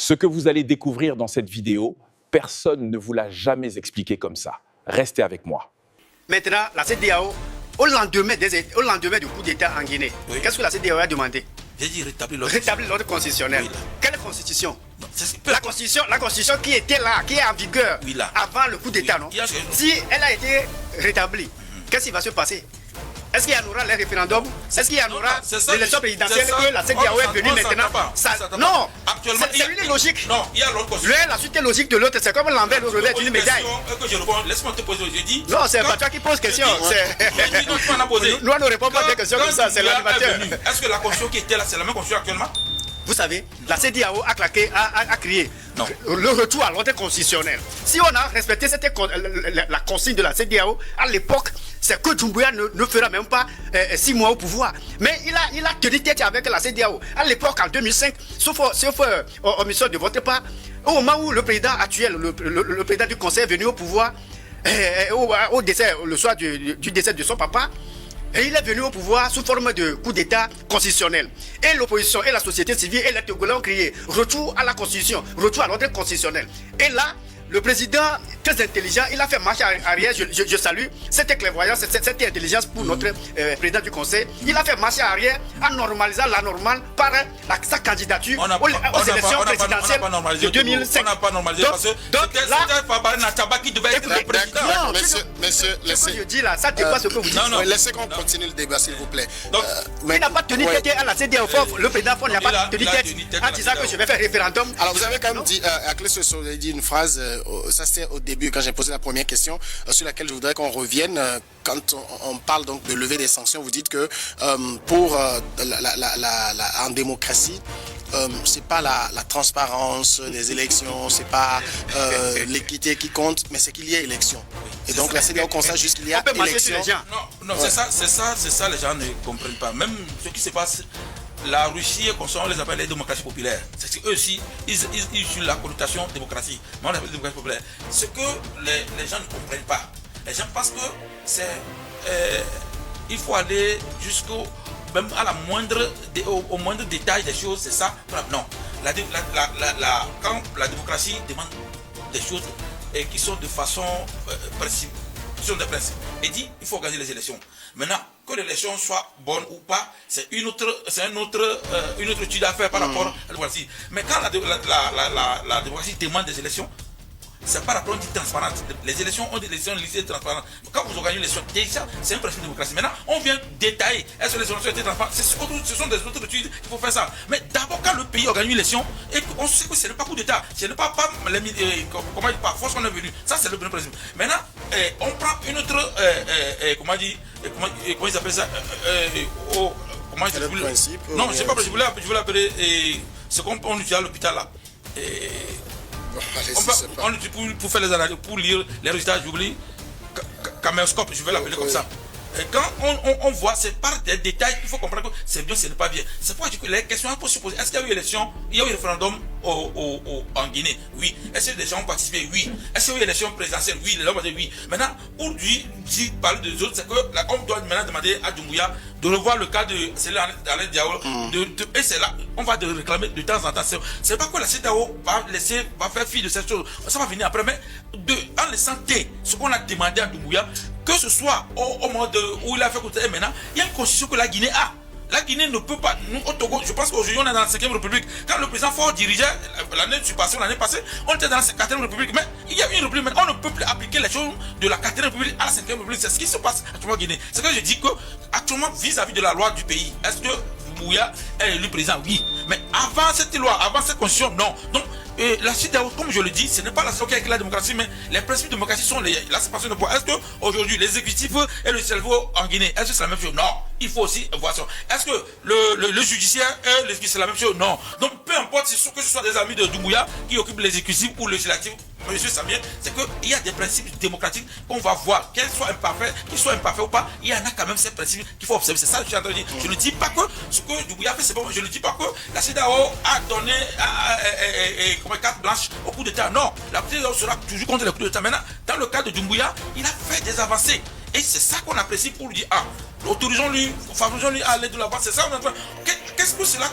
Ce que vous allez découvrir dans cette vidéo, personne ne vous l'a jamais expliqué comme ça. Restez avec moi. Maintenant, la CEDEAO, au lendemain du coup d'État en Guinée, oui. Qu'est-ce que la CEDEAO a demandé? J'ai dit rétablir l'ordre constitutionnel. Oui, quelle constitution? Non, la constitution qui était là, qui est en vigueur oui, avant le coup d'État, non? Si elle a été rétablie, qu'est-ce qui va se passer? Est-ce qu'il y en aura les référendums? Est-ce qu'il y en aura l'élection présidentielle que la CEDEAO est venue maintenant? Non, c'est une logique. Non, il y a l'autre. La suite logique de l'autre, c'est comme l'envers de revers d'une médaille. Laisse-moi te poser, je dis. Non, c'est pas toi qui poses question. Nous, on ne répond pas à des questions comme ça, c'est l'animateur. Est-ce que la constitution qui était là, c'est la même constitution actuellement? Vous savez, la CEDEAO a crié le retour à l'ordre constitutionnel. Si on a respecté la consigne de la CEDEAO, à l'époque, c'est que Doumbouya ne fera même pas 6 mois au pouvoir. Mais il a tenu tête avec la CEDEAO. À l'époque, en 2005, sauf omission de votre part, au moment où le président actuel, le président du Conseil est venu au pouvoir, au décès, le soir du décès de son papa, et il est venu au pouvoir sous forme de coup d'État constitutionnel. Et l'opposition et la société civile et les Togolais ont crié retour à la constitution, retour à l'ordre constitutionnel. Et là, le président, très intelligent, il a fait marche arrière, je salue cette clairvoyance, cette intelligence pour notre président du Conseil. Il a fait marche arrière en normalisant la normale par sa candidature aux élections présidentielles de 2005. On n'a pas normalisé parce que c'était Fabara Nataba qui devait être le président. Non, monsieur, ce que je dis là, ça dépasse ce que vous dites. Non, laissez qu'on continue le débat, s'il vous plaît. Il n'a pas tenu tête à la CEDEAO. Le président Ford n'a pas tenu tête en disant que je vais faire référendum. Alors vous avez quand même dit, Akle Soso, vous avez dit une phrase, ça c'était au début quand j'ai posé la première question, sur laquelle je voudrais qu'on revienne. Quand on parle donc de lever des sanctions, vous dites que en démocratie, c'est pas la transparence des élections, c'est pas l'équité qui compte, mais c'est qu'il y ait élection. Et donc la CEDEAO constate juste qu'il y a élection. Non, c'est ça, les gens ne comprennent pas. Même ce qui se passe, la Russie, on les appelle les démocraties populaires. C'est qu'eux aussi, ils utilisent la connotation démocratie. Mais on les appelle démocratie populaire. Ce que les gens ne comprennent pas. Les gens pensent que c'est... il faut aller jusqu'au... Même à au moindre détail des choses, c'est ça. Non. Quand la démocratie demande des choses qui sont de façon principe, qui sont des principes, et dit il faut organiser les élections. Maintenant, que l'élection soit bonne ou pas, c'est une autre étude à faire par rapport à la démocratie. Mais quand la démocratie demande des élections, c'est par rapport à une transparence. Les élections ont des élections lisibles et transparentes. Quand vous organisez les élections, déjà, c'est un principe de démocratie. Maintenant, on vient détailler. Est-ce que les élections étaient transparentes? Ce sont des autres études qu'il faut faire ça. Mais d'abord, quand le pays organise une élection, et on sait que ce n'est pas coup d'État, ce n'est pas par force qu'on est venu. Ça, c'est le premier principe. Maintenant, on prend une autre, comment ils appellent ça le principe. Non, je ne sais pas, je voulais l'appeler ce qu'on utilise à l'hôpital là. Pour faire les analyses, pour lire les résultats, j'oublie, caméscope, je vais l'appeler comme ça. Et quand on voit, c'est par des détails qu'il faut comprendre que c'est bien, ce n'est pas bien. C'est pourquoi je dis que les questions peuvent se poser. Est-ce qu'il y a eu élection? Il y a eu référendum en Guinée? Oui. Est-ce que les gens ont participé? Oui. Est-ce qu'il y a eu élection présidentielle? Oui. Les gens ont dit oui. Maintenant, pour lui parler des autres, c'est qu'on doit maintenant demander à Doumbouya de revoir le cas de Alain Diao. Et c'est là, on va réclamer de temps en temps. C'est pas que la CEDEAO va faire fi de cette chose. Ça va venir après. Mais en laissant ce qu'on a demandé à Doumbouya, que ce soit au mode où il a fait côté maintenant, il y a une constitution que la Guinée a. La Guinée ne peut pas, nous au Togo, je pense qu'aujourd'hui on est dans la 5e République. Quand le président Faure dirigeait l'année passée, on était dans la 4e République. Mais il y a une République, mais on ne peut plus appliquer les choses de la 4e République à la 5e République. C'est ce qui se passe actuellement en Guinée. C'est ce que je dis que actuellement vis-à-vis de la loi du pays, est-ce que Doumbouya est élu président? Oui. Mais avant cette loi, avant cette constitution, non. Donc, la CEDEAO, comme je le dis, ce n'est pas la seule qui a écrit la démocratie, mais les principes de démocratie sont la séparation de pouvoir. Est-ce qu'aujourd'hui, l'exécutif et le cerveau en Guinée, est-ce que c'est la même chose? Non. Il faut aussi voir ça. Est-ce que le judiciaire et l'exécutif, c'est la même chose? Non. Donc, peu importe que ce soit des amis de Doumbouya qui occupent l'exécutif ou le législatif, monsieur Samir, c'est qu'il y a des principes démocratiques qu'on va voir, qu'ils soient imparfaits ou pas, il y en a quand même ces principes qu'il faut observer. C'est ça que je suis en train de dire. Je ne dis pas que ce que Doumbouya fait, c'est bon. Je ne dis pas que la CEDEAO a donné comme carte blanche au coup d'État. Non, la CEDEAO sera toujours contre les coups d'État. Maintenant, dans le cas de Doumbouya, il a fait des avancées. Et c'est ça qu'on apprécie pour lui dire, autorisons-lui, favorisons-lui à aller de l'avant. C'est ça qu'on est en train. qu'est-ce que cela,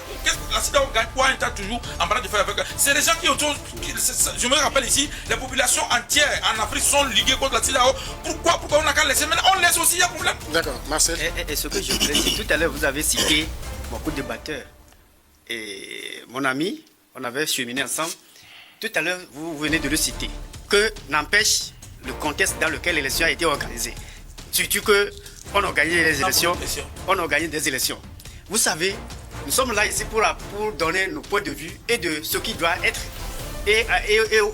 la CEDEAO gagne quoi un temps toujours en train de faire avec. C'est les gens qui autour, je me rappelle ici, les populations entières en Afrique sont liguées contre la CEDEAO. Pourquoi on n'a qu'à laisser? Maintenant, on laisse aussi, il y a problème. D'accord, Marcel. Et ce que je voulais dire, tout à l'heure, vous avez cité beaucoup de débatteurs. Et mon ami, on avait cheminé ensemble. Tout à l'heure, vous venez de le citer. Que n'empêche le contexte dans lequel l'élection a été organisée. Surtout qu'on a gagné les élections. On a gagné des élections. Vous savez, nous sommes là ici pour donner nos points de vue et de ce qui doit être. Et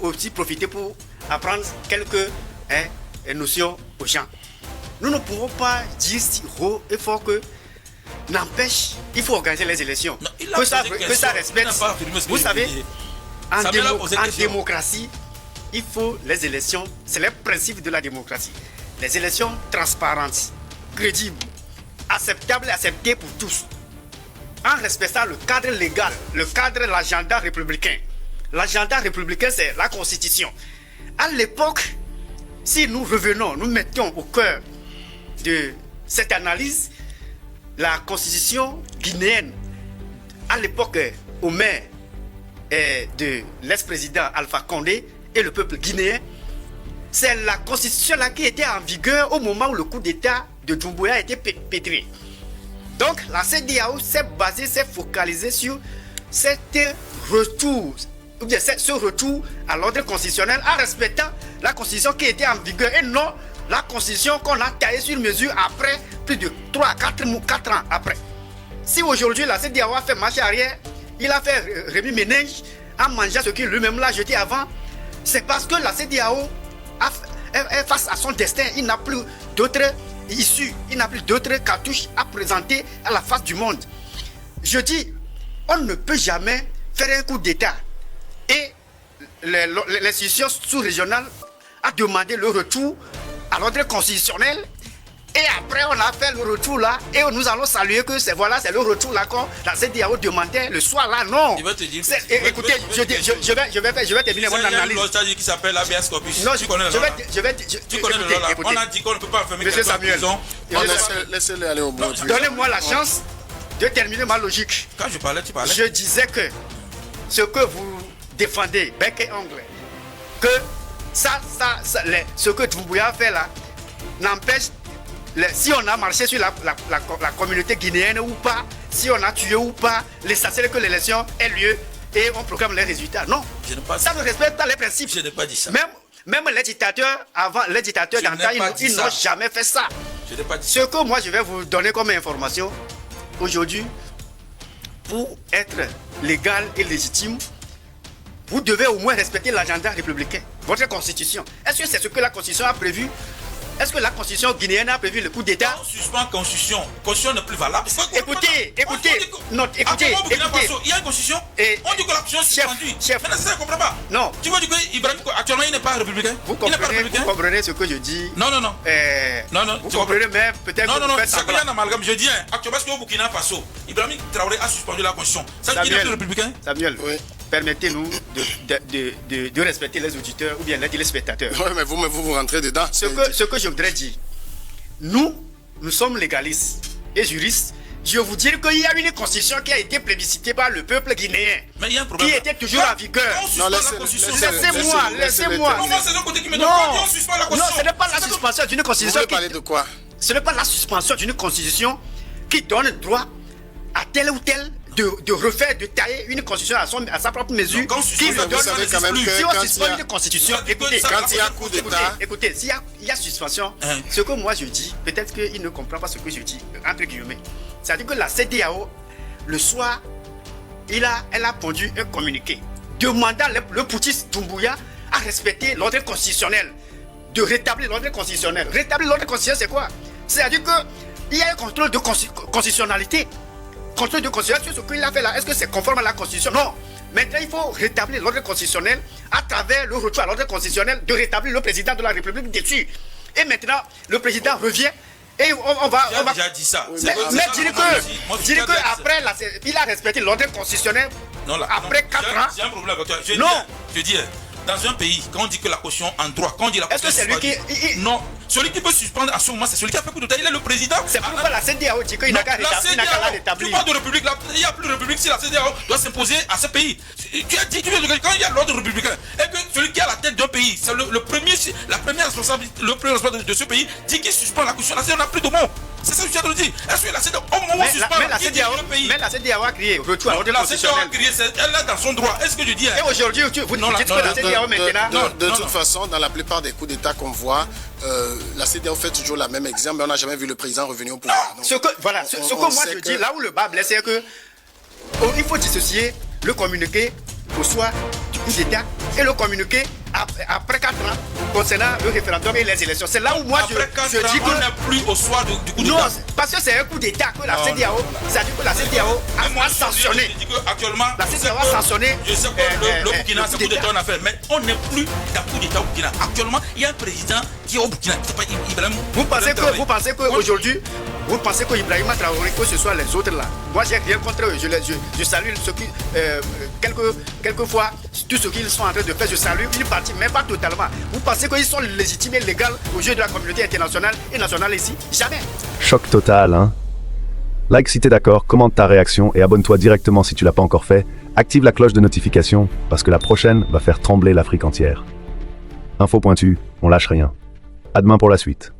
aussi profiter pour apprendre quelques notions aux gens. Nous ne pouvons pas dire si haut et fort que n'empêche, il faut organiser les élections. Non, que ça respecte. Vous savez, en démocratie, il faut les élections, c'est le principe de la démocratie. Les élections transparentes, crédibles, acceptables et acceptées pour tous. En respectant le cadre légal, le cadre de l'agenda républicain. L'agenda républicain, c'est la Constitution. À l'époque, si nous revenons, nous mettons au cœur de cette analyse la Constitution guinéenne, à l'époque, au maire de l'ex-président Alpha Condé et le peuple guinéen, c'est la Constitution là qui était en vigueur au moment où le coup d'État de Doumbouya a été pétré. Donc la CEDEAO s'est focalisée sur ce retour à l'ordre constitutionnel en respectant la Constitution qui était en vigueur et non la Constitution qu'on a taillée sur mesure après plus de 3 à 4 ans après. Si aujourd'hui la CEDEAO a fait marche arrière, il a fait Rémi Ménage en mangeant ce qu'il lui-même l'a jeté avant, c'est parce que la CEDEAO est face à son destin. Il n'a plus d'autres issues, il n'a plus d'autres cartouches à présenter à la face du monde. Je dis, on ne peut jamais faire un coup d'État et l'institution sous-régionale a demandé le retour à l'ordre constitutionnel. Et après, on a fait le retour là, et nous allons saluer que c'est le retour là quand la CEDEAO demandait le soir là. Non. Écoutez, je vais terminer mon analyse. Il y a une qui s'appelle Habeas Corpus. Non, tu connais le tu connais le là. On a dit qu'on ne peut pas fermer Monsieur quelqu'un en Samuel, prison. Laissez-le aller au bout. Donnez-moi la chance de terminer ma logique. Quand je parlais, tu parlais. Je disais que ce que vous défendez, bec et ongle, que ce que Doumbouya a fait là, n'empêche. Si on a marché sur la communauté guinéenne ou pas, si on a tué ou pas, l'essentiel que l'élection ait lieu et on proclame les résultats. Non, ça ne respecte pas les principes. Je n'ai pas dit ça. Même les dictateurs, d'antan, ils n'ont jamais fait ça. Je n'ai pas dit ça. Ce que moi je vais vous donner comme information aujourd'hui, pour être légal et légitime, vous devez au moins respecter l'agenda républicain, votre constitution. Est-ce que c'est ce que la constitution a prévu? Est-ce que la constitution guinéenne a prévu le coup d'État? On suspend constitution. Constitution n'est plus valable. Écoutez. Il y a une constitution. On dit que la constitution est suspendue. Maintenant, ça ne comprend pas. Non. Tu veux dire qu'Ibrahim, actuellement, il n'est pas républicain? Vous comprenez ce que je dis? Non. Vous comprenez, mais peut-être que vous faites c'est qu'il y a un amalgame. Je dis, actuellement, parce qu'au Burkina Faso, Ibrahim Traoré a suspendu la constitution. Ça veut dire qu'il n'est plus républicain? Samuel, permettez-nous de respecter les auditeurs ou bien les téléspectateurs. Oui, mais vous rentrez dedans. Ce que je voudrais dire, nous sommes légalistes et juristes. Je vous dire qu'il y a une constitution qui a été plébiscitée par le peuple guinéen, mais il y a un problème, qui était toujours en vigueur. Non, laissez-moi. Non, ce n'est pas la suspension d'une constitution. Vous voulez parler de quoi? Ce n'est pas la suspension d'une constitution qui donne droit à tel ou tel de refaire, de tailler une constitution à sa propre mesure. Donc, qui me donne quand même si on suspend une constitution, écoutez, quand il y a coup d'État, écoutez, s'il y a suspension, ce que moi je dis, peut-être qu'il ne comprend pas ce que je dis, entre guillemets. C'est-à-dire que la CEDEAO, le soir, elle a pondu un communiqué demandant le putschiste Doumbouya à respecter l'ordre constitutionnel, de rétablir l'ordre constitutionnel. Rétablir l'ordre constitutionnel, c'est quoi? C'est-à-dire qu'il y a un contrôle de constitutionnalité. Contrôle de constitution, ce qu'il a fait là, est-ce que c'est conforme à la constitution? Non. Maintenant, il faut rétablir l'ordre constitutionnel à travers le retour à l'ordre constitutionnel, de rétablir le président de la République dessus. Et maintenant, le président revient et on va. déjà dit ça. Mais dire que après, il a respecté l'ordre constitutionnel. Non, là, après 4 ans. J'ai un problème avec toi. Non. Je dis, dans un pays, quand on dit que la caution en droit, quand on dit la caution. Est-ce que c'est lui qui. Non. Celui qui peut suspendre à ce moment, c'est celui qui a fait coup d'État. Il est le président. C'est pourquoi la CEDEAO dit qu'il n'a qu'à rétablir. Tu parles de république, il n'y a plus de république si la CEDEAO doit s'imposer à ce pays. Tu as dit que quand il y a l'ordre républicain, et que celui qui est à la tête d'un pays, c'est la première responsabilité, le premier responsable de ce pays, dit qu'il suspend la constitution. La CEDEAO n'a plus de mots. C'est ça que je viens de le dire. Est-ce que la CEDEAO, au moment où suspend la CEDEAO a crié retour à l'ordre constitutionnel. Elle est dans son droit. Est-ce que je dis? Et aujourd'hui, vous dites que la CEDEAO maintenant. De toute façon, dans la plupart des coups d'État qu'on voit, la CEDEAO fait toujours la même exemple, mais on n'a jamais vu le président revenir au pouvoir. Ce que moi je dis, là où le bas blesse, c'est que il faut dissocier le communiqué au soir du coup d'État et le communiqué après 4 ans concernant le référendum et les élections. C'est là où moi je dis que on n'est plus au soir du coup d'État. Non, parce que c'est un coup d'État que la CEDEAO, c'est-à-dire que la CEDEAO a sanctionné. Actuellement, la CEDEAO a sanctionné. Je sais que le Burkina, c'est coup d'État on a fait, mais on n'est plus dans coup d'État au Burkina. Actuellement, il y a un président qui est au Burkina. C'est pas Ibrahim. Vous pensez qu'aujourd'hui, vous pensez que Ibrahima Traoré, que ce soit les autres là, moi j'ai rien contre eux, je salue ceux qui, quelquefois, tout ce qu'ils sont en train de faire, je salue une partie, mais pas totalement. Vous pensez qu'ils sont légitimes et légaux aux yeux de la communauté internationale et nationale ici? Jamais. Choc total, hein? Like si t'es d'accord, commente ta réaction et abonne-toi directement si tu l'as pas encore fait. Active la cloche de notification parce que la prochaine va faire trembler l'Afrique entière. Info pointu, on lâche rien. À demain pour la suite.